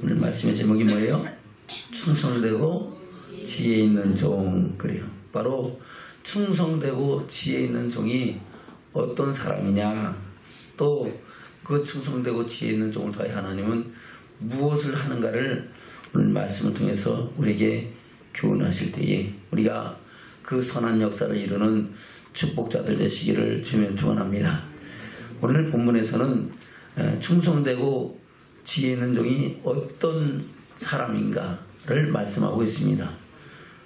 오늘 말씀의 제목이 뭐예요? 충성되고 지혜 있는 종. 그래요. 바로 충성되고 지혜 있는 종이 어떤 사람이냐, 또 그 충성되고 지혜 있는 종을 통해 하나님은 무엇을 하는가를 오늘 말씀을 통해서 우리에게 교훈하실 때에 우리가 그 선한 역사를 이루는 축복자들 되시기를 주면 축원합니다. 오늘 본문에서는 충성되고 지혜 있는 종이 어떤 사람인가를 말씀하고 있습니다.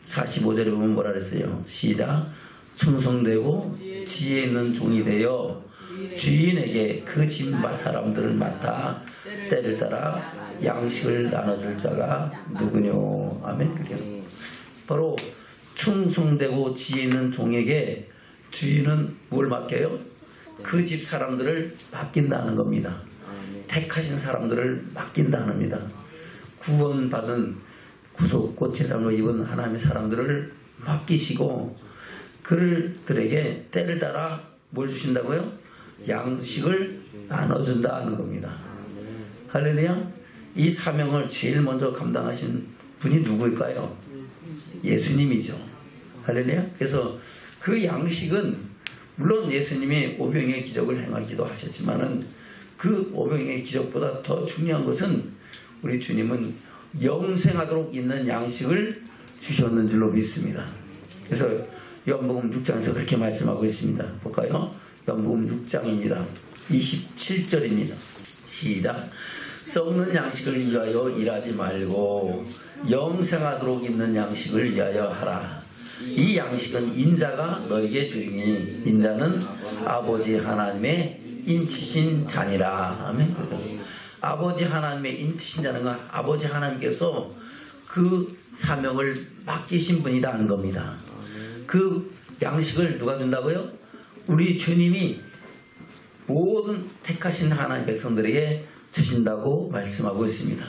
45절에 보면 뭐라 그랬어요? 시작. 충성되고 지혜 있는 종이 되어 주인에게 그 집 사람들을 맡아 때를 따라 양식을 나눠줄 자가 누구뇨? 아멘. 바로 충성되고 지혜 있는 종에게 주인은 뭘 맡겨요? 그 집 사람들을 맡긴다는 겁니다. 택하신 사람들을 맡긴다는 겁니다. 구원받은 구속 재산으로 입은 하나님의 사람들을 맡기시고 그들에게 때를 따라 뭘 주신다고요? 양식을 나눠준다는 겁니다. 할렐루야. 이 사명을 제일 먼저 감당하신 분이 누구일까요? 예수님이죠. 할렐루야. 그래서 그 양식은 물론 예수님이 오병이의 기적을 행하기도 하셨지만은 그 오병이의 기적보다 더 중요한 것은 우리 주님은 영생하도록 있는 양식을 주셨는 줄로 믿습니다. 그래서 요한복음 6장에서 그렇게 말씀하고 있습니다. 볼까요? 요한복음 6장입니다. 27절입니다. 시작. 썩는 양식을 위하여 일하지 말고 영생하도록 있는 양식을 위하여 하라. 이 양식은 인자가 너에게 주리니 인자는 아버지 하나님의 인치신 자니라. 아멘. 아버지 하나님의 인치신 자는 건 아버지 하나님께서 그 사명을 맡기신 분이라는 겁니다. 그 양식을 누가 준다고요? 우리 주님이 모든 택하신 하나님의 백성들에게 주신다고 말씀하고 있습니다.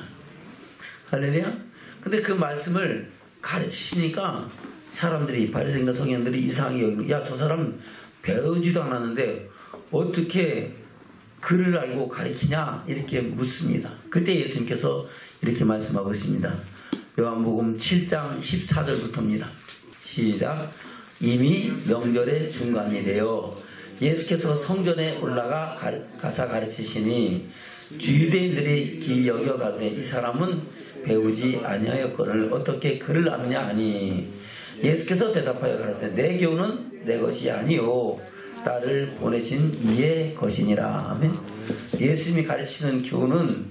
할렐루야. 근데 그 말씀을 가르치시니까 사람들이, 바리새인과 성경들이 이상하게 여기고, 야, 저 사람 배우지도 않았는데 어떻게 글을 알고 가르치냐? 이렇게 묻습니다. 그때 예수님께서 이렇게 말씀하고 있습니다. 요한복음 7장 14절부터입니다. 시작. 이미 명절의 중간이 되어 예수께서 성전에 올라가 가사 가르치시니 유대인들이 기여겨가되 이 사람은 배우지 아니하였거늘 어떻게 글을 아느냐 하니 예수께서 대답하여 가라사대 내 교훈은 내 것이 아니요 나를 보내신 이의 것이니라. 아멘. 예수님이 가르치는 교훈은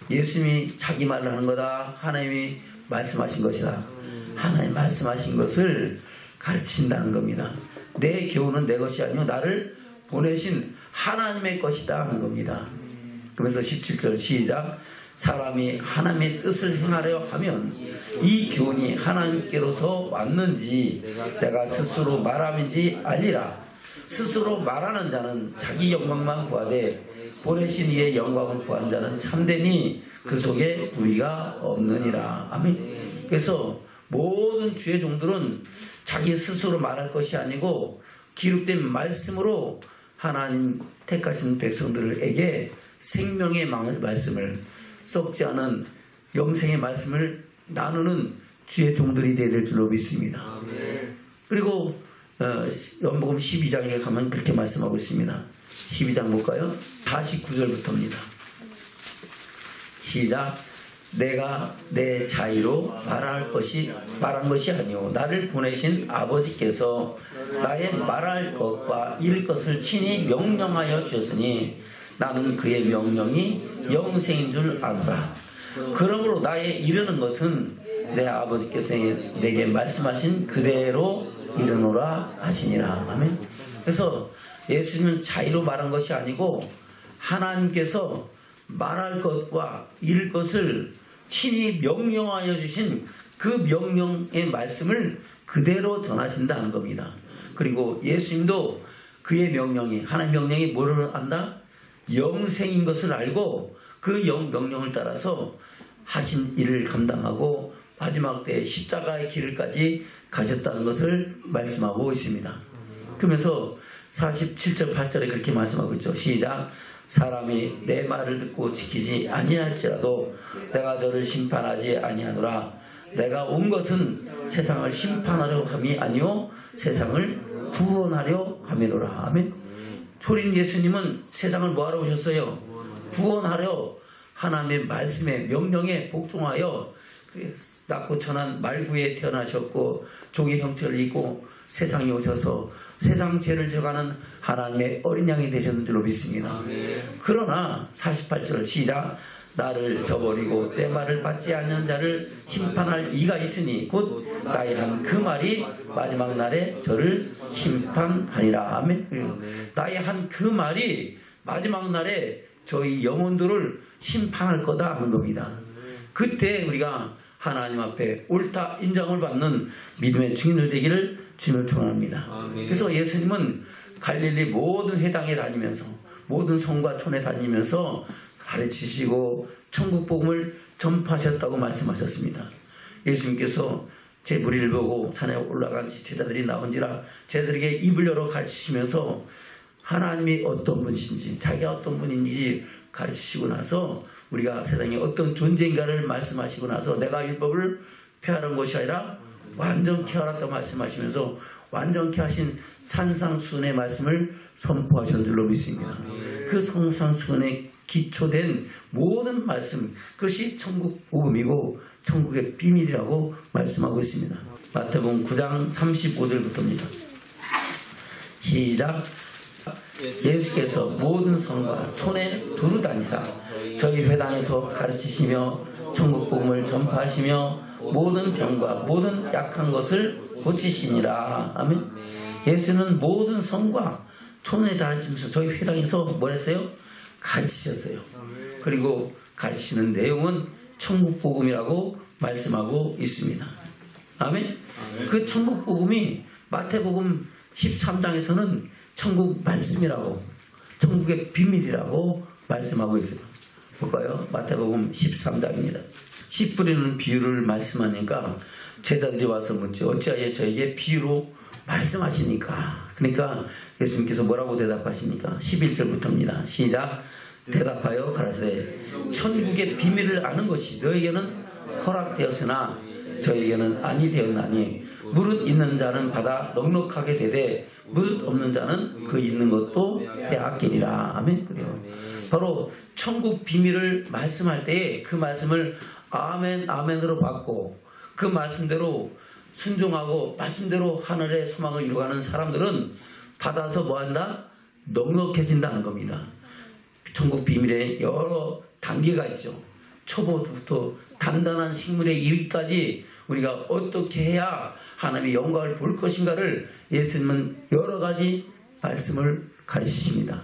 예수님이 자기 말을 하는 거다. 하나님이 말씀하신 것이다. 하나님 말씀하신 것을 가르친다는 겁니다. 내 교훈은 내 것이 아니요 나를 보내신 하나님의 것이다 하는 겁니다. 그래서 17절 시작. 사람이 하나님의 뜻을 행하려 하면 이 교훈이 하나님께로서 왔는지 내가 스스로 말함인지 알리라. 스스로 말하는 자는 자기 영광만 구하되 보내신 이의 영광을 구한 자는 참되니 그 속에 불의가 없느니라. 아멘. 그래서 모든 주의 종들은 자기 스스로 말할 것이 아니고 기록된 말씀으로 하나님 택하신 백성들에게 생명의 말씀을, 썩지 않은 영생의 말씀을 나누는 주의 종들이 되어야 될 줄로 믿습니다. 그리고 요한복음 12장에 가면 그렇게 말씀하고 있습니다. 12장 볼까요? 49절부터입니다. 시작. 내가 내 자의로 말한 것이 아니오 나를 보내신 아버지께서 나의 말할 것과 이를 것을 친히 명령하여 주셨으니 나는 그의 명령이 영생인 줄 아노라. 그러므로 나의 이르는 것은 내 아버지께서 내게 말씀하신 그대로 이르노라 하시니라. 아멘. 그래서 예수님은 자의로 말한 것이 아니고 하나님께서 말할 것과 이를 것을 친히 명령하여 주신 그 명령의 말씀을 그대로 전하신다는 겁니다. 그리고 예수님도 그의 명령이, 하나님 명령이 뭐를 안다? 영생인 것을 알고 그 명령을 따라서 하신 일을 감당하고 마지막 때 십자가의 길을까지 가셨다는 것을 말씀하고 있습니다. 그러면서 47절 8절에 그렇게 말씀하고 있죠. 시작. 사람이 내 말을 듣고 지키지 아니할지라도 내가 저를 심판하지 아니하노라. 내가 온 것은 세상을 심판하려 함이 아니요 세상을 구원하려 함이노라. 아멘. 초림 예수님은 세상을 뭐하러 오셨어요? 구원하려 하나님의 말씀에 명령에 복종하여 낮고 천한 말구에 태어나셨고 종의 형체를 입고 세상에 오셔서 세상 죄를 져가는 하나님의 어린 양이 되셨는 줄로 믿습니다. 그러나 48절 시작. 나를 저버리고 내 말을 받지 않는 자를 심판할 이가 있으니 곧 나의 한 그 말이 마지막 날에 저를 심판하리라. 아멘. 나의 한 그 말이 마지막 날에 저희 영혼들을 심판할 거다 하는 겁니다. 그때 우리가 하나님 앞에 옳다 인정을 받는 믿음의 증인들 되기를 주님을 축원합니다. 그래서 예수님은 갈릴리 모든 회당에 다니면서 모든 성과 촌에 다니면서 가르치시고 천국 복음을 전파하셨다고 말씀하셨습니다. 예수님께서 제 무리를 보고 산에 올라간 제자들이 나온지라 제자들에게 입을 열어 가르치시면서 하나님이 어떤 분이신지 자기가 어떤 분인지 가르치시고 나서 우리가 세상에 어떤 존재인가를 말씀하시고 나서 내가 율법을 폐하는 것이 아니라 완전케 하라고 말씀하시면서 완전케 하신 산상수훈의 말씀을 선포하신 줄로 믿습니다. 그 산상수훈에 기초된 모든 말씀, 그것이 천국 복음이고 천국의 비밀이라고 말씀하고 있습니다. 마태복음 9장 35절부터입니다. 시작. 예수께서 모든 성과 촌에 두루 다니사 저희 회당에서 가르치시며 천국 복음을 전파하시며 모든 병과 모든 약한 것을 고치시니라. 아멘. 예수는 모든 성과 촌에 다니면서 저희 회당에서 뭘 했어요? 가르치셨어요. 그리고 가르치는 내용은 천국 복음이라고 말씀하고 있습니다. 아멘. 그 천국 복음이 마태복음 13장에서는 천국 말씀이라고 천국의 비밀이라고 말씀하고 있어요. 볼까요? 마태복음 13장입니다. 씨 뿌리는 비유를 말씀하니까 제자들이 와서 묻죠. 어찌하여 저에게 비유로 말씀하시니까. 그러니까 예수님께서 뭐라고 대답하십니까? 11절부터입니다. 시작. 대답하여 가라사대 천국의 비밀을 아는 것이 너에게는 허락되었으나 저에게는 아니 되었나니 무릇 있는 자는 받아 넉넉하게 되되 무릇 없는 자는 그 있는 것도 빼앗기리라. 아멘. 그래요. 바로 천국 비밀을 말씀할 때에 그 말씀을 아멘 아멘으로 받고 그 말씀대로 순종하고 말씀대로 하늘의 소망을 이루어가는 사람들은 받아서 뭐한다? 넉넉해진다는 겁니다. 천국 비밀에 여러 단계가 있죠. 초보부터 단단한 식물에 이르기까지 우리가 어떻게 해야 하나님의 영광을 볼 것인가를 예수님은 여러 가지 말씀을 가르치십니다.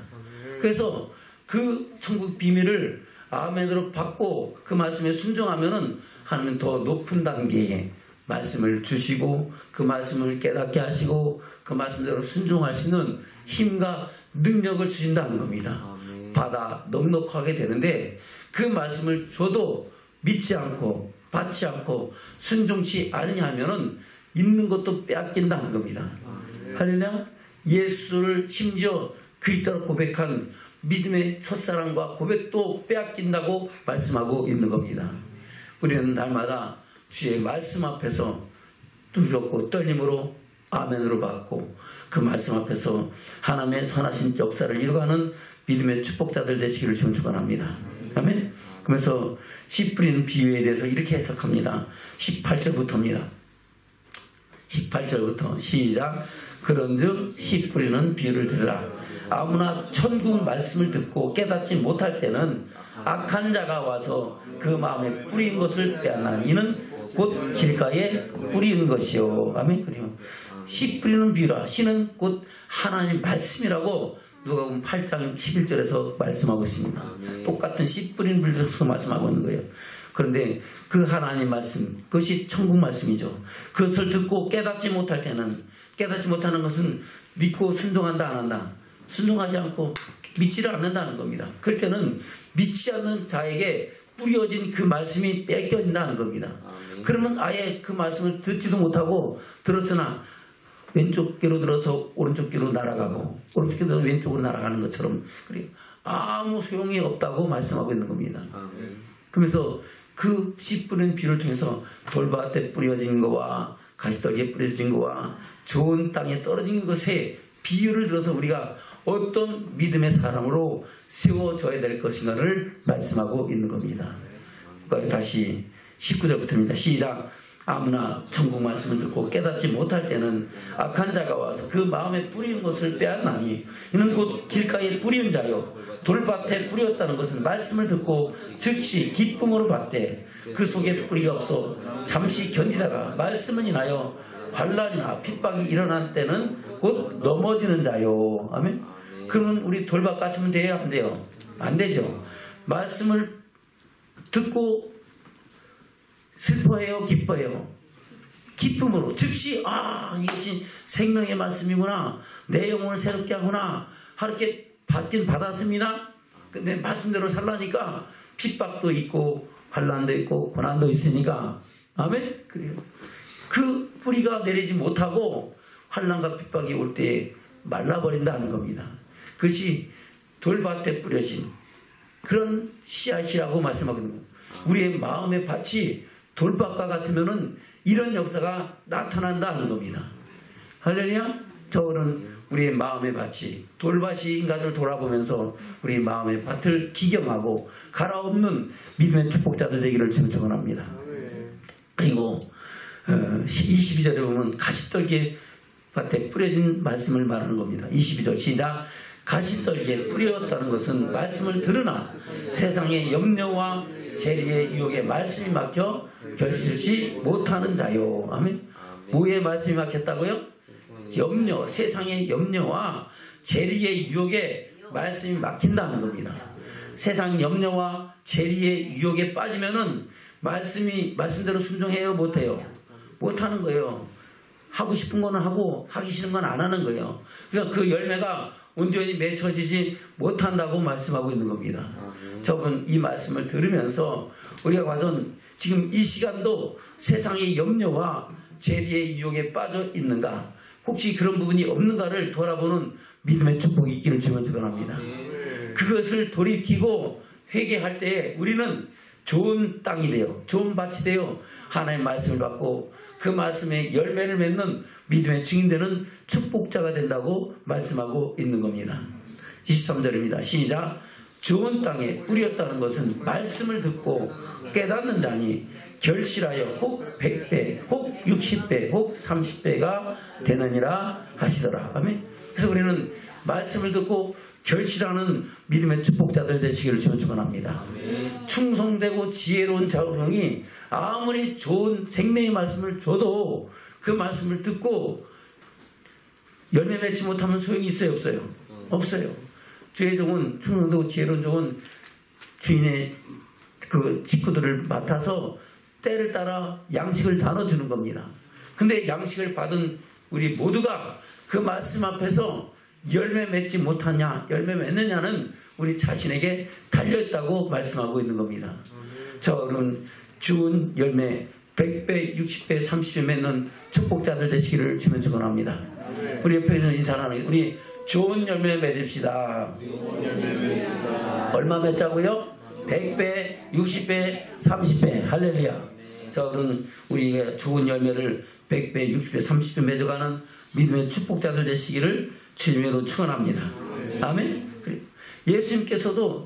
그래서 그 천국 비밀을 아멘으로 받고 그 말씀에 순종하면은 하나님은 더 높은 단계에 말씀을 주시고 그 말씀을 깨닫게 하시고 그 말씀대로 순종하시는 힘과 능력을 주신다는 겁니다. 받아 넉넉하게 되는데 그 말씀을 줘도 믿지 않고 받지 않고 순종치 않으냐 하면은 있는 것도 빼앗긴다는 겁니다. 할렐루야. 예수를 심지어 그리스도로 고백한 믿음의 첫사랑과 고백도 빼앗긴다고 말씀하고 있는 겁니다. 우리는 날마다 주의 말씀 앞에서 두렵고 떨림으로 아멘으로 받고 그 말씀 앞에서 하나님의 선하신 역사를 이루어가는 믿음의 축복자들 되시기를 축원합니다. 아멘. 그러면서 씨 뿌리는 비유에 대해서 이렇게 해석합니다. 18절부터입니다. 18절부터 시작. 그런즉 씨 뿌리는 비유를 들으라. 아무나 천국 말씀을 듣고 깨닫지 못할 때는 악한 자가 와서 그 마음에 뿌린 것을 빼앗나 이는 곧 길가에 뿌리는 것이요. 아멘. 그래요. 씨 뿌리는 비유라. 씨는 곧 하나님 말씀이라고 누가복음 8장 11절에서 말씀하고 있습니다. 똑같은 씨 뿌리는 비유에서 말씀하고 있는 거예요. 그런데 그 하나님 말씀, 그것이 천국 말씀이죠. 그것을 듣고 깨닫지 못할 때는, 깨닫지 못하는 것은 믿고 순종한다 안 한다. 순종하지 않고 믿지를 않는다는 겁니다. 그럴 때는 믿지 않는 자에게 뿌려진 그 말씀이 뺏겨진다는 겁니다. 그러면 아예 그 말씀을 듣지도 못하고 들었으나 왼쪽 귀로 들어서 오른쪽 귀로 날아가고 오른쪽 귀로 들어서 왼쪽으로 날아가는 것처럼 그리고 아무 소용이 없다고 말씀하고 있는 겁니다. 그러면서 그 씨 뿌린 비를 통해서 돌밭에 뿌려진 거와 가시떨기에 뿌려진 거와 좋은 땅에 떨어진 것에 비유를 들어서 우리가 어떤 믿음의 사람으로 세워져야 될 것인가를 말씀하고 있는 겁니다. 그러니까 다시 19절부터입니다. 시작. 아무나 천국 말씀을 듣고 깨닫지 못할 때는 악한 자가 와서 그 마음에 뿌리는 것을 빼앗나니 이는 곧 길가에 뿌리는 자요 돌밭에 뿌렸다는 것은 말씀을 듣고 즉시 기쁨으로 받되 그 속에 뿌리가 없어 잠시 견디다가 말씀은 인하여 환난이나 핍박이 일어난 때는 곧 넘어지는 자요. 아멘. 그러면 우리 돌밭 같으면 돼요? 안 돼요? 안 되죠. 말씀을 듣고 슬퍼해요? 기뻐해요? 기쁨으로 즉시 이것이 생명의 말씀이구나, 내 영혼을 새롭게 하구나, 이렇게 받긴 받았습니다. 근데 말씀대로 살라니까 핍박도 있고 환난도 있고 고난도 있으니까 아멘. 그래요. 그 뿌리가 내리지 못하고 환난과 핍박이 올 때 말라버린다는 겁니다. 그것이 돌밭에 뿌려진 그런 씨앗이라고 말씀하거든요. 우리의 마음의 밭이 돌밭과 같으면은 이런 역사가 나타난다는 겁니다. 할렐루야. 저는 우리의 마음의 밭이 돌밭인가를 돌아보면서 우리 마음의 밭을 기경하고 갈아엎는 믿음의 축복자들 되기를 지금 축원합니다. 그리고 22절에 보면 가시떨기에 밭에 뿌려진 말씀을 말하는 겁니다. 22절 시작. 가시떨기에 뿌렸다는 것은 말씀을 들으나 세상의 염려와 재리의 유혹에 말씀이 막혀 결실치 못하는 자요. 아멘. 뭐에 말씀이 막혔다고요? 염려, 세상의 염려와 재리의 유혹에 말씀이 막힌다는 겁니다. 세상 염려와 재리의 유혹에 빠지면은 말씀대로 순종해요? 못해요? 못하는 거예요. 하고 싶은 거는 하고 하기 싫은 건 안 하는 거예요. 그러니까 그 열매가 온전히 맺혀지지 못한다고 말씀하고 있는 겁니다. 저분 이 말씀을 들으면서 우리가 과연 지금 이 시간도 세상의 염려와 재리의 유혹에 빠져 있는가, 혹시 그런 부분이 없는가를 돌아보는 믿음의 축복이 있기를 주면 축원합니다. 그것을 돌이키고 회개할 때 우리는 좋은 땅이 되어 좋은 밭이 되어 하나님의 말씀을 받고 그 말씀에 열매를 맺는 믿음의 증인되는 축복자가 된다고 말씀하고 있는 겁니다. 23절입니다. 시작. 좋은 땅에 뿌렸다는 것은 말씀을 듣고 깨닫는 자니 결실하여 혹 100배, 혹 60배, 혹 30배가 되느니라 하시더라. 아멘. 그래서 우리는 말씀을 듣고 결실하는 믿음의 축복자들 되시기를 축원합니다. 충성되고 지혜로운 자우성이 아무리 좋은 생명의 말씀을 줘도 그 말씀을 듣고 열매 맺지 못하면 소용이 있어요? 없어요? 없어요. 주의 종은, 충성되고 지혜로운 종은 주인의 그 식구들을 맡아서 때를 따라 양식을 나눠주는 겁니다. 근데 양식을 받은 우리 모두가 그 말씀 앞에서 열매 맺지 못하냐, 열매 맺느냐는 우리 자신에게 달려있다고 말씀하고 있는 겁니다. 저는 주은 열매 100배, 60배, 30배 맺는 축복자들 되시기를 주면 축원합니다. 우리 옆에 있는 인사하는 우리 좋은 열매 맺읍시다. 얼마 맺자고요? 100배, 60배, 30배. 할렐루야. 저는 우리가 좋은 열매를 100배, 60배, 30배 맺어가는 믿음의 축복자들 되시기를 주님으로 축원합니다. 아멘. 예수님께서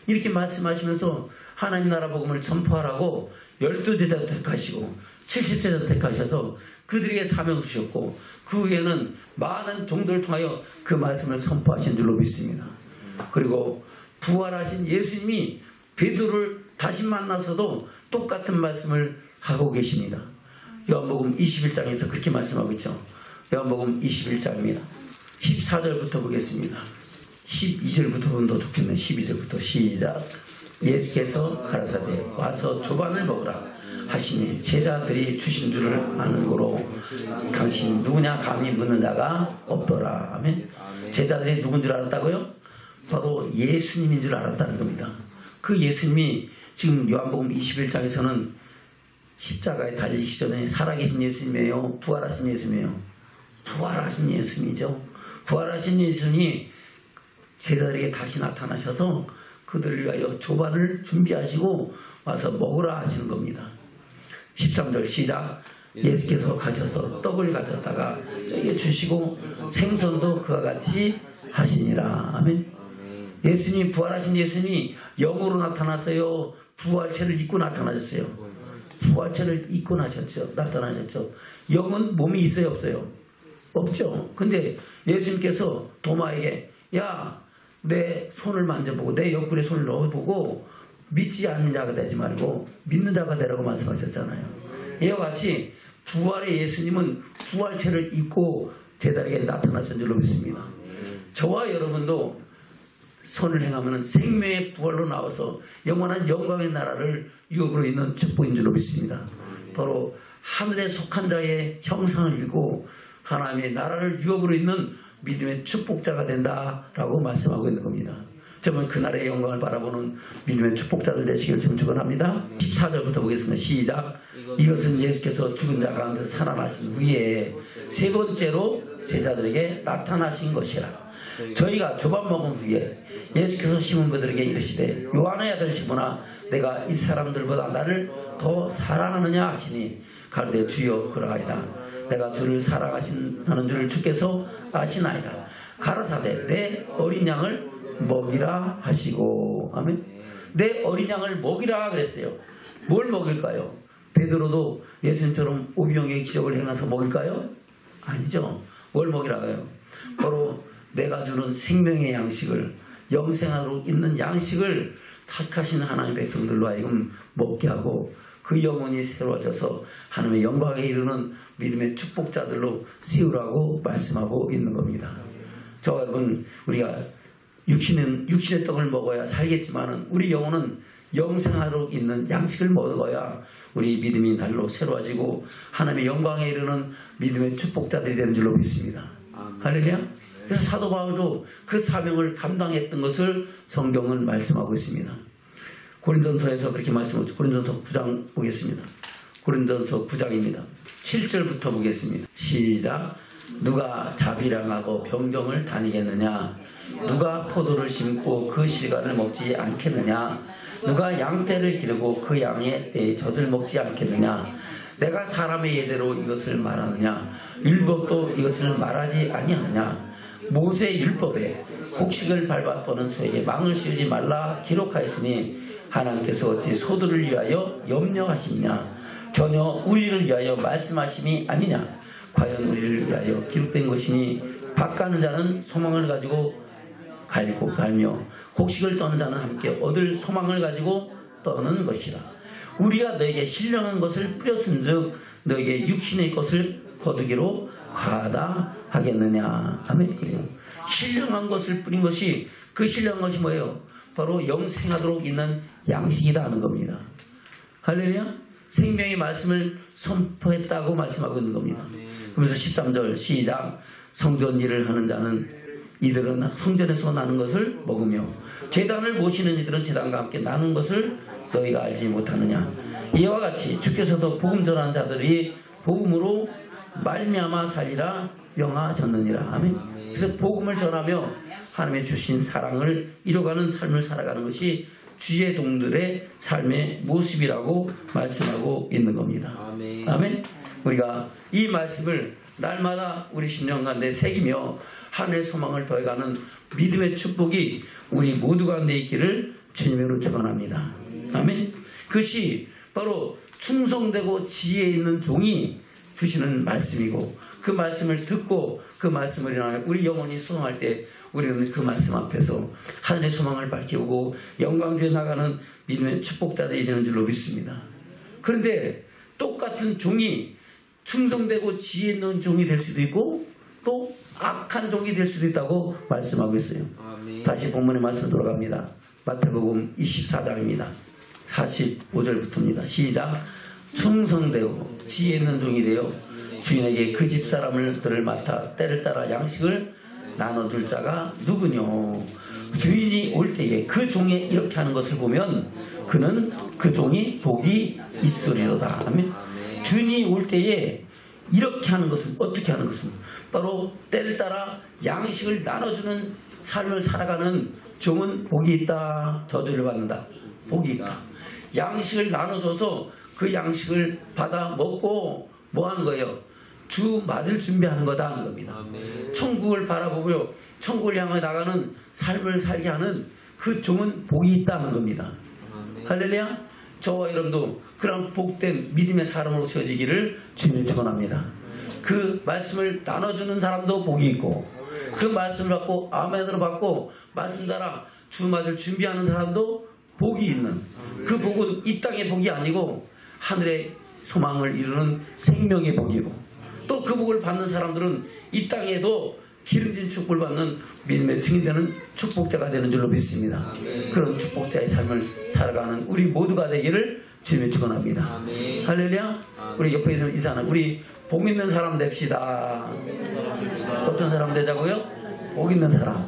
이렇게 말씀하시면서 하나님 나라 복음을 전파하라고 12제자도 택하시고 70제자도 택하셔서 그들에게 사명을 주셨고 그 후에는 많은 종들을 통하여 그 말씀을 선포하신 줄로 믿습니다. 그리고 부활하신 예수님이 베드로를 다시 만나서도 똑같은 말씀을 하고 계십니다. 요한복음 21장에서 그렇게 말씀하고 있죠. 요한복음 21장입니다. 14절부터 보겠습니다. 12절부터 보면 더 좋겠네요. 12절부터 시작. 예수께서 가라사대 와서 조반을 먹으라 하시니 제자들이 주신 줄을 아는 고로 당신 누구냐 감히 묻는 자가 없더라. 아멘. 제자들이 누군 줄 알았다고요? 바로 예수님인 줄 알았다는 겁니다. 그 예수님이 지금 요한복음 21장에서는 십자가에 달리시기 전에 살아계신 예수님이에요? 부활하신 예수님이에요? 부활하신 예수님이죠. 부활하신 예수님이 제자들에게 다시 나타나셔서 그들을 위하여 조반을 준비하시고 와서 먹으라 하시는 겁니다. 13절 시작. 예수께서 가셔서 떡을 가져다가 저에게 주시고 생선도 그와 같이 하시니라. 아멘. 예수님, 부활하신 예수님이 영으로 나타났어요? 부활체를 입고 나타나셨어요? 부활체를 입고 나타나셨죠. 영은 몸이 있어요, 없어요? 없죠. 근데 예수님께서 도마에게 야, 내 손을 만져보고 내 옆구리에 손을 넣어보고 믿지 않는 자가 되지 말고 믿는 자가 되라고 말씀하셨잖아요. 이와 같이 부활의 예수님은 부활체를 입고 제자에게 나타나신 줄로 믿습니다. 저와 여러분도 선을 행하면 생명의 부활로 나와서 영원한 영광의 나라를 유업으로 있는 축복인 줄로 믿습니다. 바로 하늘에 속한 자의 형상을 입고 하나님의 나라를 유업으로 있는 믿음의 축복자가 된다라고 말씀하고 있는 겁니다. 저는 그날의 영광을 바라보는 믿음의 축복자들 되시길 축원합니다. 14절부터 보겠습니다. 시작. 이것은 예수께서 죽은 자 가운데서 살아나신 후에 세 번째로 제자들에게 나타나신 것이라. 저희가 조반 먹은 후에 예수께서 시몬 베드로에게 이르시되 요한의 아들 시몬아 내가 이 사람들보다 나를 더 사랑하느냐 하시니 가로되 주여 그러하이다. 내가 주를 사랑하는 줄을 주께서 아시나이다. 가라사대 내 어린 양을 먹이라 하시고. 아멘. 내 어린 양을 먹이라 그랬어요. 뭘 먹일까요? 베드로도 예수님처럼 오병의 기적을 행해서 먹일까요? 아니죠. 뭘 먹이라고요? 바로 내가 주는 생명의 양식을, 영생하도록 있는 양식을 택하신 하나님의 백성들로 하여금 먹게 하고 그 영혼이 새로워져서 하나님의 영광에 이르는 믿음의 축복자들로 씌우라고 말씀하고 있는 겁니다. 저 여러분, 우리가 육신의 떡을 먹어야 살겠지만 우리 영혼은 영생하도록 있는 양식을 먹어야 우리 믿음이 날로 새로워지고 하나님의 영광에 이르는 믿음의 축복자들이 되는 줄로 믿습니다. 할렐루야. 그래서 사도 바울도 그 사명을 감당했던 것을 성경은 말씀하고 있습니다. 고린도서에서 그렇게 말씀하죠. 고린도서 9장 보겠습니다. 고린도서 9장입니다. 7절부터 보겠습니다. 시작. 누가 자비량하고 병정을 다니겠느냐? 누가 포도를 심고 그 실과를 먹지 않겠느냐? 누가 양떼를 기르고 그 양의 젖을 먹지 않겠느냐? 내가 사람의 예대로 이것을 말하느냐? 율법도 이것을 말하지 아니하느냐? 모세의 율법에 곡식을 밟았더는 소에게 망을 씌우지 말라 기록하였으니 하나님께서 어찌 소들을 위하여 염려하시느냐? 전혀 우리를 위하여 말씀하심이 아니냐? 과연 우리를 위하여 기록된 것이니 밭가는 자는 소망을 가지고 갈며 곡식을 떠는 자는 함께 얻을 소망을 가지고 떠는 것이라. 우리가 너에게 신령한 것을 뿌렸은즉 너에게 육신의 것을 거두기로 과하다 하겠느냐. 아멘. 그래요. 신령한 것을 뿌린 것이, 그 신령한 것이 뭐예요? 바로 영생하도록 있는 양식이다 하는 겁니다. 할렐루야. 생명의 말씀을 선포했다고 말씀하고 있는 겁니다. 그래서 13절 시작. 성전 일을 하는 자는 이들은 성전에서 나는 것을 먹으며 제단을 모시는 이들은 제단과 함께 나눈 것을 너희가 알지 못하느냐. 이와 같이 주께서도 복음 전하는 자들이 복음으로 말미암아 살리라 명하셨느니라. 아멘. 그래서 복음을 전하며 하나님의 주신 사랑을 이뤄가는 삶을 살아가는 것이 주의 동들의 삶의 모습이라고 말씀하고 있는 겁니다. 아멘. 아멘. 우리가 이 말씀을 날마다 우리 심령 가운데 새기며 하늘의 소망을 더해가는 믿음의 축복이 우리 모두 가운데 있기를 주님으로 축원합니다. 아멘. 그것이 바로 충성되고 지혜 있는 종이 주시는 말씀이고, 그 말씀을 듣고 그 말씀을 인하여 우리 영혼이 소망할 때 우리는 그 말씀 앞에서 하늘의 소망을 밝히고 영광주에 나가는 믿음의 축복자들이 되는 줄로 믿습니다. 그런데 똑같은 종이 충성되고 지혜 있는 종이 될 수도 있고 또 악한 종이 될 수도 있다고 말씀하고 있어요. 아멘. 다시 본문의 말씀 돌아갑니다. 마태복음 24장입니다. 45절부터입니다. 시작. 충성되고 지혜 있는 종이 되어 주인에게 그 집사람들을 맡아 때를 따라 양식을 나눠줄 자가 누구뇨? 주인이 올 때에 그 종이 이렇게 하는 것을 보면 그는 그 종이 복이 있으리로다. 아멘. 주인이 올 때에 이렇게 하는 것은, 어떻게 하는 것은 바로 때를 따라 양식을 나눠주는 삶을 살아가는 종은 복이 있다. 저주를 받는다. 복이 있다. 양식을 나눠줘서 그 양식을 받아 먹고 뭐 하는 거예요? 주 맞을 준비하는 거다 하는 겁니다. 천국을 바라보고요. 천국을 향해 나가는 삶을 살게 하는 그 종은 복이 있다는 겁니다. 할렐루야. 저와 여러분도 그런 복된 믿음의 사람으로 세워지기를 주님을 축원합니다. 그 말씀을 나눠주는 사람도 복이 있고 그 말씀을 받고 아멘으로 받고 말씀 따라 주 맞을 준비하는 사람도 복이 있는 그 복은 이 땅의 복이 아니고 하늘의 소망을 이루는 생명의 복이고 또 그 복을 받는 사람들은 이 땅에도 기름진 축복을 받는 믿음의 증인되는 축복자가 되는 줄로 믿습니다. 그런 축복자의 삶을 살아가는 우리 모두가 되기를 주님의 축원합니다. 할렐루야. 우리 옆에 있는 이 사람 우리 복 있는 사람 됩시다. 어떤 사람 되자고요? 복 있는 사람.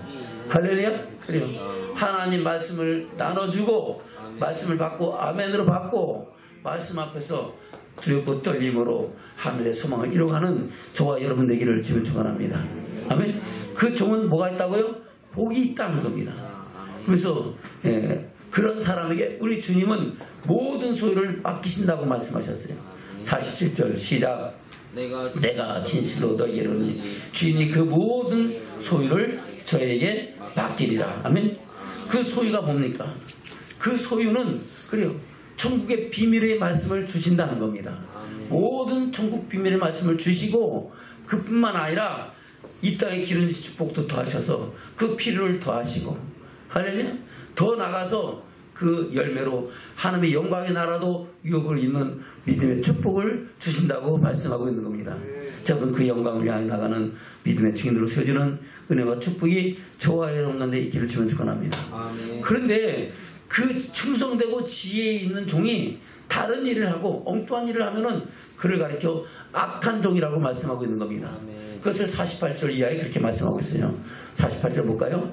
할렐루야. 그래요. 하나님 말씀을 나눠주고 말씀을 받고 아멘으로 받고 말씀 앞에서 두렵고 떨림으로 하늘의 소망을 이루어가는 저와 여러분 되기를 주님 축원합니다. 아멘. 그 종은 뭐가 있다고요? 복이 있다는 겁니다. 그래서 그런 사람에게 우리 주님은 모든 소유를 맡기신다고 말씀하셨어요. 47절 시작. 내가 진실로 너희에게 이르노니 주인이 그 모든 소유를 저에게 맡기리라. 아멘. 그 소유가 뭡니까? 그 소유는 그래요. 천국의 비밀의 말씀을 주신다는 겁니다. 모든 천국 비밀의 말씀을 주시고 그뿐만 아니라 이 땅의 기름 축복도 더하셔서 그 필요를 더하시고 할렐루야. 더 나가서 그 열매로 하나님의 영광의 나라도 유업을 잇는 믿음의 축복을 주신다고 말씀하고 있는 겁니다. 저는 그 영광을 향해 나가는 믿음의 증인으로 세워주는 은혜와 축복이 저와 여러분 가운데 있기를 주면 축원합니다. 그런데 그 충성되고 지혜 있는 종이 다른 일을 하고 엉뚱한 일을 하면은 그를 가리켜 악한 종이라고 말씀하고 있는 겁니다. 그것을 48절 이하에 그렇게 말씀하고 있어요. 48절 볼까요?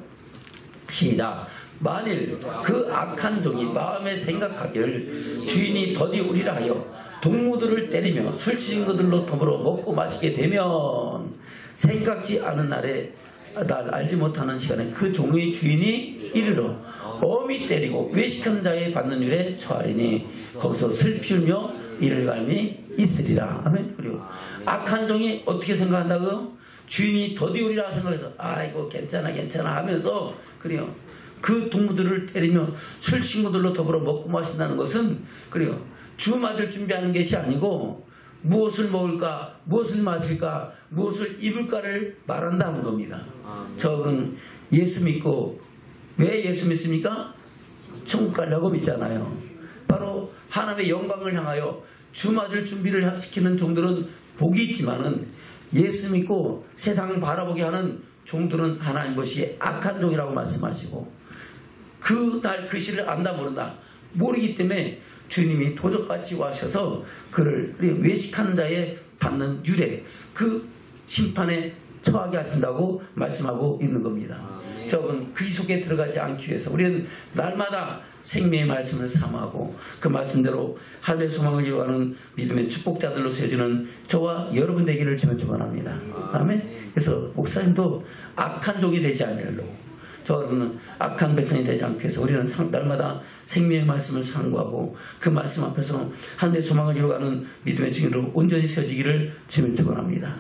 시작. 만일 그 악한 종이 마음에 생각하기를 주인이 더디우리라 하여 동무들을 때리며 술 취한 것들로 더불어 먹고 마시게 되면 생각지 않은 날에 날 알지 못하는 시간에 그 종의 주인이 이르러 엄히 때리고 외식한 자에 받는 일에 처하리니 거기서 슬피 울며 이를 갈미 있으리라. 아멘. 그리고 악한 종이 어떻게 생각한다고요? 주인이 더디우리라 생각해서 아이고 괜찮아 하면서 그래요. 그 동무들을 때리며 술 친구들로 더불어 먹고 마신다는 것은 그래요. 주 맞을 준비하는 것이 아니고 무엇을 먹을까, 무엇을 마실까, 무엇을 입을까를 말한다는 겁니다. 저는 예수 믿고 왜 예수 믿습니까? 천국 가려고 믿잖아요. 바로 하나님의 영광을 향하여 주 맞을 준비를 시키는 종들은 복이 있지만은 예수 믿고 세상을 바라보게 하는 종들은 하나님 것이 악한 종이라고 말씀하시고 그날 그 시를 안다 모른다 모르기 때문에 주님이 도적같이 와셔서 그를 외식하는 자에 받는 유래 그 심판에 처하게 하신다고 말씀하고 있는 겁니다. 저는 그 속에 들어가지 않기 위해서 우리는 날마다 생명의 말씀을 사모하고 그 말씀대로 하늘의 소망을 이루어가는 믿음의 축복자들로 세워주는 저와 여러분 되기를 주면 축원합니다. 아멘. 그래서 목사님도 악한 종이 되지 않으려고 저는 악한 백성이 되지 않기 위해서 우리는 날마다 생명의 말씀을 상고하고 그 말씀 앞에서 하늘의 소망을 이루어가는 믿음의 증인으로 온전히 세워지기를 주면 축원합니다.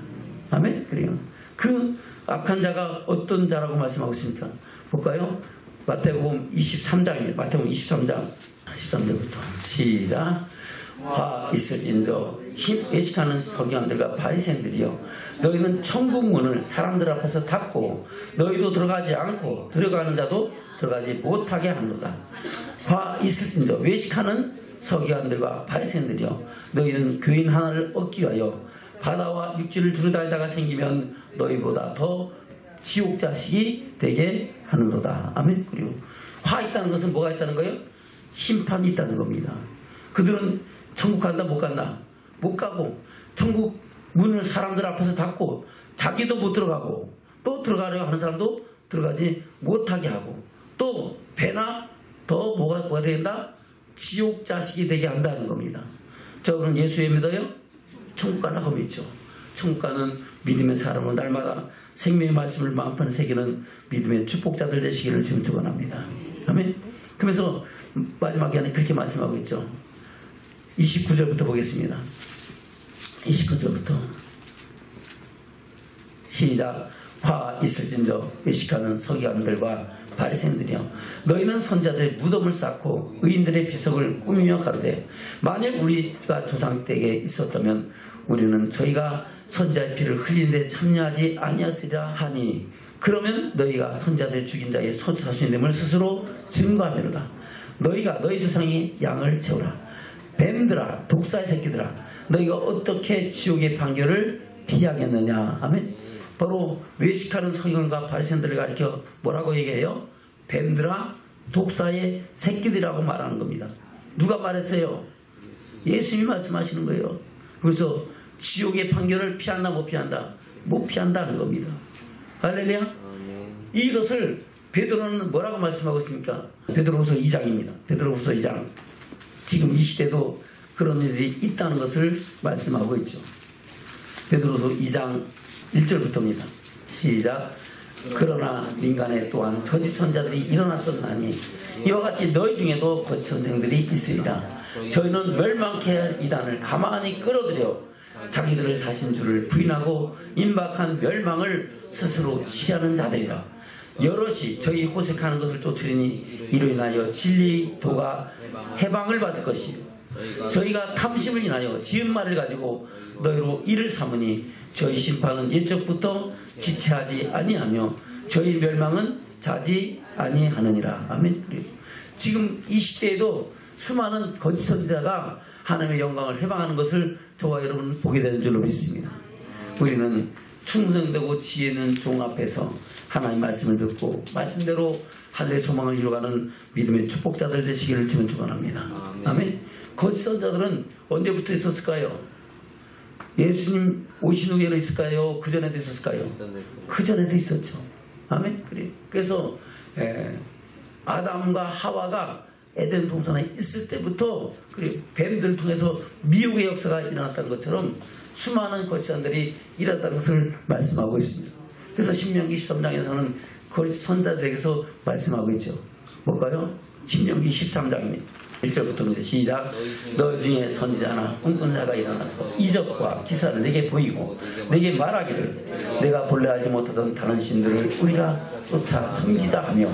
아멘. 그래요. 그 악한 자가 어떤 자라고 말씀하고 있습니까? 볼까요? 마태복음 23장입니다. 마태복음 23장 13절부터 시작. 화 있을진저 외식하는 서기관들과 바리새인들이여 너희는 천국 문을 사람들 앞에서 닫고 너희도 들어가지 않고 들어가는 자도 들어가지 못하게 하노라. 화 있을진저 외식하는 서기관들과 바리새인들이여 너희는 교인 하나를 얻기 위하여 바다와 육지를 두루다니다가 생기면 너희보다 더 지옥 자식이 되게 하는도다. 아멘. 그리고 화 있다는 것은 뭐가 있다는 거예요? 심판이 있다는 겁니다. 그들은 천국 간다 못 간다? 못 가고 천국 문을 사람들 앞에서 닫고 자기도 못 들어가고 또 들어가려고 하는 사람도 들어가지 못하게 하고 또 배나 더 뭐가 된다? 지옥 자식이 되게 한다는 겁니다. 저는 예수에 믿어요? 천국 가라고 믿죠. 천국 가는 믿음의 사람은 날마다 생명의 말씀을 마음판에 새기는 믿음의 축복자들 되시기를 주님 축원합니다. 아멘. 그러면서 마지막에는 그렇게 말씀하고 있죠. 29절부터 보겠습니다. 29절부터 시작. 화 있을진저 외식하는 서기관들과 바리새인들이여, 너희는 선자들의 무덤을 쌓고 의인들의 비석을 꾸미며 가로되, 만일 우리가 조상 때에 있었다면 우리는 저희가 선자의 피를 흘리는데 참여하지 아니었으리라 하니, 그러면 너희가 선자들 죽인 자의 사수님을 스스로 증거하미로다. 너희가 너희 조상이 양을 채우라. 뱀들아, 독사의 새끼들아, 너희가 어떻게 지옥의 판결을 피하겠느냐. 아멘. 바로 외식하는 서기관과 바리새인들을 가리켜 뭐라고 얘기해요? 뱀들아, 독사의 새끼들이라고 말하는 겁니다. 누가 말했어요? 예수님이 말씀하시는 거예요. 그래서 지옥의 판결을 피한다 못 피한다? 못 피한다는 겁니다. 할렐루야. 이것을 베드로는 뭐라고 말씀하고 있습니까? 베드로후서 2장입니다. 베드로후서 2장. 지금 이 시대도 그런 일이 있다는 것을 말씀하고 있죠. 베드로후서 2장 1절부터입니다. 시작. 그러나 민간에 또한 거짓 선자들이 일어났었나니 이와 같이 너희 중에도 거짓 선생들이 있으리라. 저희는 멸망케 할 이단을 가만히 끌어들여 자기들을 사신 줄을 부인하고 임박한 멸망을 스스로 취하는 자들이라. 여럿이 저희 호색하는 것을 쫓으리니 이로 인하여 진리도가 해방을 받을 것이요, 저희가 탐심을 인하여 지은 말을 가지고 너희로 이를 삼으니 저희 심판은 옛적부터 지체하지 아니하며 저희 멸망은 자지 아니하느니라. 아멘. 지금 이 시대에도 수많은 거짓 선지자가 하나님의 영광을 해방하는 것을 저와 여러분 보게 되는 줄로 믿습니다. 우리는 충성되고 지혜 있는 종 앞에서 하나님의 말씀을 듣고 말씀대로 하늘의 소망을 이루어가는 믿음의 축복자들 되시기를 주님 축원합니다. 아멘. 거짓 선지자들은 언제부터 있었을까요? 예수님 오신 후에는 있을까요? 그 전에도 있었을까요? 그 전에도 있었죠. 아멘. 그래서 아담과 하와가 에덴 동산에 있을 때부터 뱀들을 통해서 미혹의 역사가 일어났다는 것처럼 수많은 거짓선들이 일어났다는 것을 말씀하고 있습니다. 그래서 신명기 13장에서는 거짓 선자들에게서 말씀하고 있죠. 뭘까요? 신명기 13장입니다. 1절부터 시작. 너희 중에 선지자나 꿈꾸는 자가 일어나서 이적과 기사를 내게 보이고 내게 말하기를, 내가 본래 알지 못하던 다른 신들을 우리가 쫓아 숨기자 하며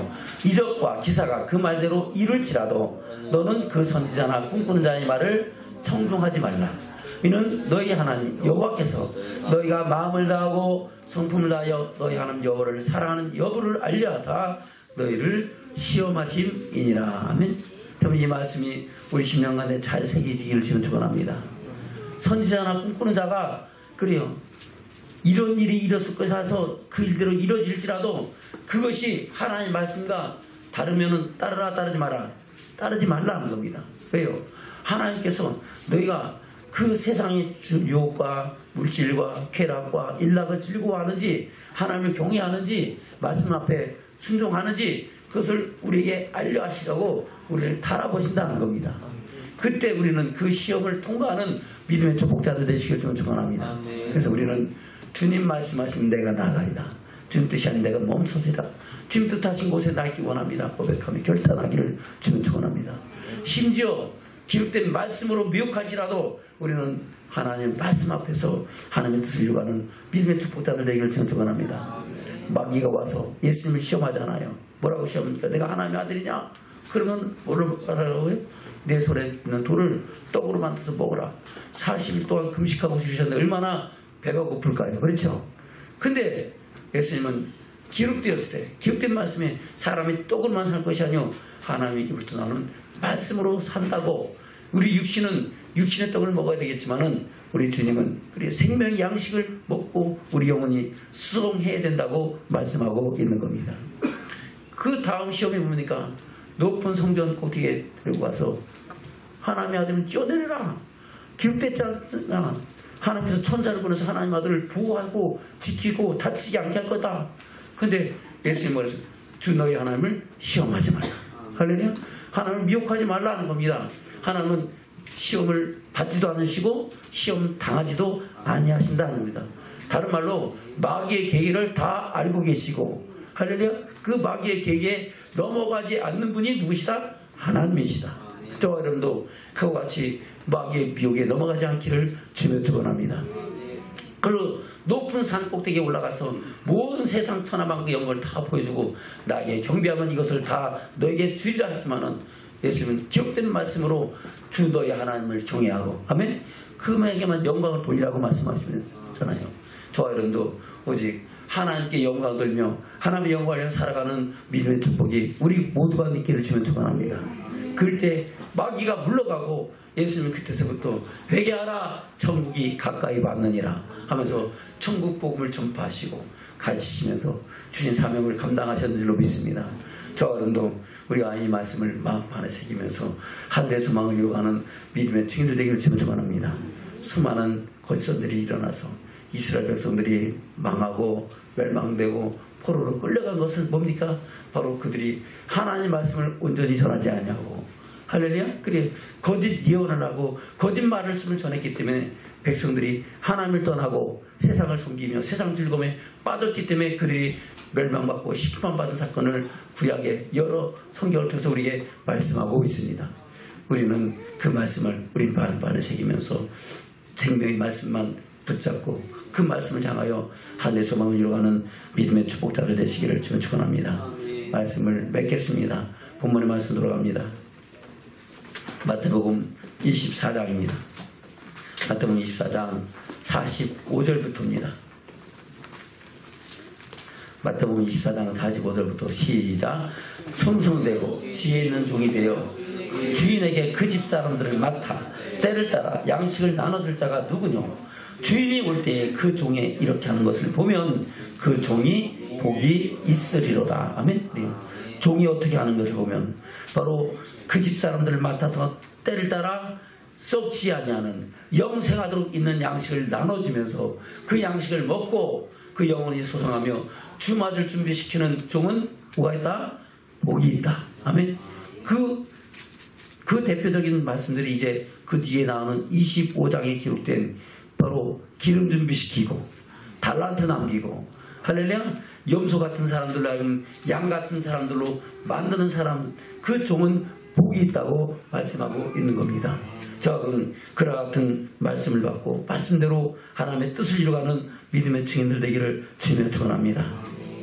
이적과 기사가 그 말대로 이룰지라도 너는 그 선지자나 꿈꾸는 자의 말을 청종하지 말라. 이는 너희 하나님 여호와께서 너희가 마음을 다하고 성품을 다하여 너희 하나님 여호와를 사랑하는 여부를 알려하사 너희를 시험하심이니라. 아멘. 저는 이 말씀이 우리 심령간에 잘 새기지기를 주는 축원합니다. 선지자나 꿈꾸는 자가 그래요. 이런 일이 일었을 것이라서 그 일대로 이루어질지라도 그것이 하나님의 말씀과 다르면은 따르라 따르지 마라. 따르지 말라는 겁니다. 왜요? 하나님께서 너희가 그 세상의 유혹과 물질과 쾌락과 일락을 즐거워하는지, 하나님을 경외하는지, 말씀 앞에 순종하는지 그것을 우리에게 알려하시라고 우리를 달아보신다는 겁니다. 그때 우리는 그 시험을 통과하는 믿음의 축복자들 되시길 좀 축원합니다. 그래서 우리는 주님 말씀하시면 내가 나가리다, 주님 뜻이 아닌 내가 멈춰지라, 주님 뜻하신 곳에 나 있기 원합니다 고백하며 결단하기를 주님 축원합니다. 심지어 기록된 말씀으로 미혹할지라도 우리는 하나님 말씀 앞에서 하나님의 뜻을 이루어가는 믿음의 축복자들 되기를 주님 축원합니다. 마귀가 와서 예수님을 시험하잖아요. 뭐라고 시험합니까? 내가 하나님의 아들이냐? 그러면 뭐를 말하라고요? 내 손에 있는 돌을 떡으로 만들어서 먹으라. 40일 동안 금식하고 주셨는데 얼마나 배가 고플까요? 그렇죠? 근데 예수님은 기록되었을 때, 기록된 말씀에 사람이 떡으로만 살 것이 아니요 하나님의 입으로부터 나오는 말씀으로 산다고. 우리 육신은 육신의 떡을 먹어야 되겠지만은 우리 주님은 우리 생명의 양식을 먹고 우리 영혼이 수송해야 된다고 말씀하고 있는 겁니다. 그 다음 시험에 보니까 높은 성전 꼭대기에 들고 가서 하나님의 아들을 뛰어내려라. 기록됐잖아. 하나님께서 천사를 보내서 하나님의 아들을 보호하고 지키고 다치지 않게 할 거다. 근데 예수님 말해서 주 너희 하나님을 시험하지 말라. 할렐루야. 하나님을 미혹하지 말라는 겁니다. 하나님은 시험을 받지도 않으시고 시험 당하지도 아니하신다는 겁니다. 다른 말로 마귀의 계기를 다 알고 계시고, 할렐루야, 그 마귀의 계기에 넘어가지 않는 분이 누구시다? 하나님이시다. 저와 여러분도 그와 같이 마귀의 미혹에 넘어가지 않기를 주며 축원합니다. 그리고 높은 산 꼭대기에 올라가서 모든 세상 천하만국의 영광을 다 보여주고 나에게 경배하면 이것을 다 너에게 주리라 했지만은 예수님은 기록된 말씀으로 주 너의 하나님을 경외하고, 아멘, 그에게만 영광을 돌리라고 말씀하시잖아요. 저와 여러분도 오직 하나님께 영광을 돌며 하나님의 영광을 위해 살아가는 믿음의 축복이 우리 모두가 느끼를 주면 축원합니다. 그럴 때 마귀가 물러가고 예수님은 그때서부터 회개하라, 천국이 가까이 왔느니라 하면서 천국 복음을 전파하시고 가르치시면서 주신 사명을 감당하셨는 줄로 믿습니다. 저와 여러분도 우리가 이 말씀을 마음 안에 새기면서 하늘의 소망을 이루어가는 믿음의 증인들 되기를 주면 축원합니다. 수많은 거짓선들이 일어나서 이스라엘 백성들이 망하고 멸망되고 포로로 끌려간 것은 뭡니까? 바로 그들이 하나님의 말씀을 온전히 전하지 않냐고, 할렐루야, 그래 거짓 예언을 하고 거짓 말씀을 전했기 때문에 백성들이 하나님을 떠나고 세상을 섬기며 세상 즐거움에 빠졌기 때문에 그들이 멸망받고 심판받은 사건을 구약의 여러 성경을 통해서 우리에게 말씀하고 있습니다. 우리는 그 말씀을 우리 발에 새기면서 생명의 말씀만 붙잡고 그 말씀을 향하여 하늘의 소망을 이루어가는 믿음의 축복자들 되시기를 주님 축원합니다. 말씀을 맺겠습니다. 본문의 말씀 돌아갑니다. 마태복음 24장입니다. 마태복음 24장 45절부터입니다. 마태복음 24장 45절부터 시작. 충성되고 지혜 있는 종이 되어 주인에게 그 집 사람들을 맡아 때를 따라 양식을 나눠줄 자가 누구뇨? 주인이 올 때에 그 종이 이렇게 하는 것을 보면 그 종이 복이 있으리로다. 아멘. 종이 어떻게 하는 것을 보면 바로 그 집 사람들을 맡아서 때를 따라 썩지 아니하는 영생하도록 있는 양식을 나눠주면서 그 양식을 먹고 그 영혼이 소성하며 주 맞을 준비시키는 종은 뭐가 있다? 복이 있다. 아멘. 그 대표적인 말씀들이 이제 그 뒤에 나오는 25장에 기록된 바로 기름 준비시키고 달란트 남기고, 할렐루야, 염소 같은 사람들로 하여금 양 같은 사람들로 만드는 사람, 그 종은 복이 있다고 말씀하고 있는 겁니다. 저는 그와 같은 말씀을 받고 말씀대로 하나님의 뜻을 이루어가는 믿음의 증인들 되기를 주님의 축원합니다.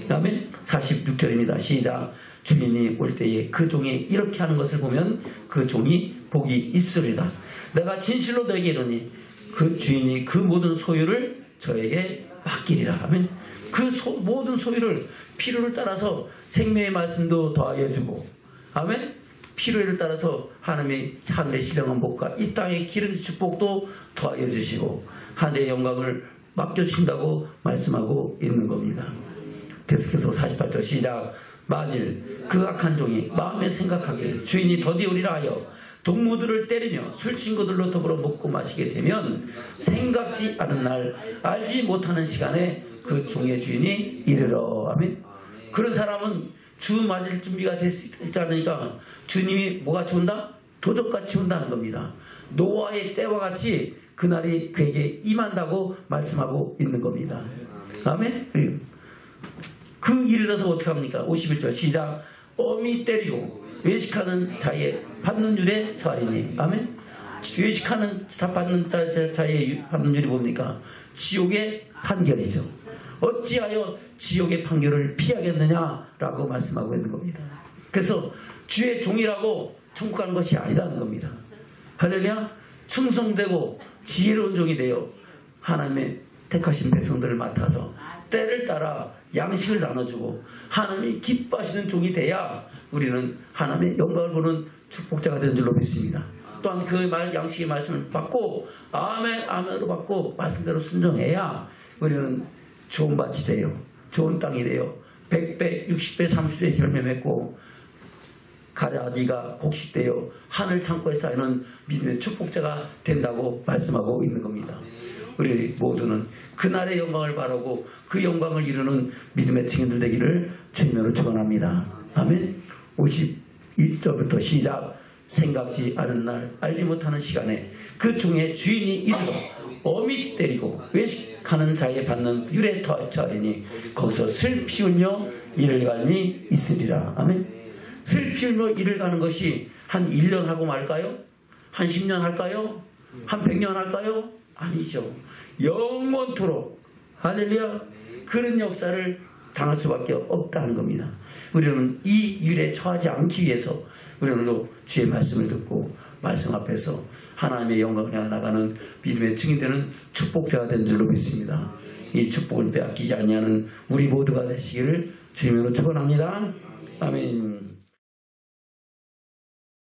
아멘. 46절입니다. 시작. 주인이 올 때에 그 종이 이렇게 하는 것을 보면 그 종이 복이 있으리다. 내가 진실로 너에게 이르니 그 주인이 그 모든 소유를 저에게 맡기리라. 아멘. 그 모든 소유를 필요를 따라서 생명의 말씀도 더하여 주고, 아멘, 필요를 따라서 하나님의 하늘의 신령한 복과 이 땅의 기름 축복도 더하여 주시고 하늘의 영광을 맡겨주신다고 말씀하고 있는 겁니다. 계속해서 48절 시작. 만일 그 악한 종이 마음에 생각하기를 주인이 더디오리라 하여 동무들을 때리며 술 친구들로 더불어 먹고 마시게 되면 생각지 않은 날 알지 못하는 시간에 그 종의 주인이 이르러. 아멘. 그런 사람은 주 맞을 준비가 됐지 않으니까 주님이 뭐가 온다? 도적같이 온다는 겁니다. 노아의 때와 같이 그날이 그에게 임한다고 말씀하고 있는 겁니다. 아멘. 그 이르러서 어떻게 합니까? 51절 시작. 엄히 때리고 외식하는 자의 받는 율에 처하리니. 아멘. 외식하는 자 받는 자의 받는 율이 뭡니까? 지옥의 판결이죠. 어찌하여 지옥의 판결을 피하겠느냐라고 말씀하고 있는 겁니다. 그래서 주의 종이라고 천국 가는 것이 아니라는 겁니다. 할렐루야. 충성되고 지혜로운 종이 되어 하나님의 택하신 백성들을 맡아서 때를 따라 양식을 나눠주고 하나님이 기뻐하시는 종이 돼야 우리는 하나님의 영광을 보는 축복자가 되는 줄로 믿습니다. 또한 그 양식의 말씀을 받고 아멘 아멘으로 받고 말씀대로 순종해야 우리는 좋은 밭이 돼요. 좋은 땅이 돼요. 100배 60배 30배 열매 맺고 가라지가 곡식되어 하늘 창고에 쌓이는 믿음의 축복자가 된다고 말씀하고 있는 겁니다. 우리 모두는 그날의 영광을 바라고 그 영광을 이루는 믿음의 증인들 되기를 주님으로 축원합니다. 아멘. 51절부터 시작. 생각지 않은 날 알지 못하는 시간에 그 종의 주인이 이르러 어미 때리고 외식하는 자에 받는 유래 처하리니 거기서 슬피 울며 이를 갈미 있으리라. 아멘. 슬피 울며 이를 가는 것이 한 1년 하고 말까요? 한 10년 할까요? 한 100년 할까요? 아니죠. 영원토록 할렐루야 그런 역사를 당할 수밖에 없다는 겁니다. 우리는 이 일에 처하지 않기 위해서 우리는 주의 말씀을 듣고 말씀 앞에서 하나님의 영광을 향해 나가는 믿음의 증인되는 축복자가 된 줄로 믿습니다. 이 축복을 빼앗기지 아니하는 우리 모두가 되시기를 주님으로 축원합니다. 아멘.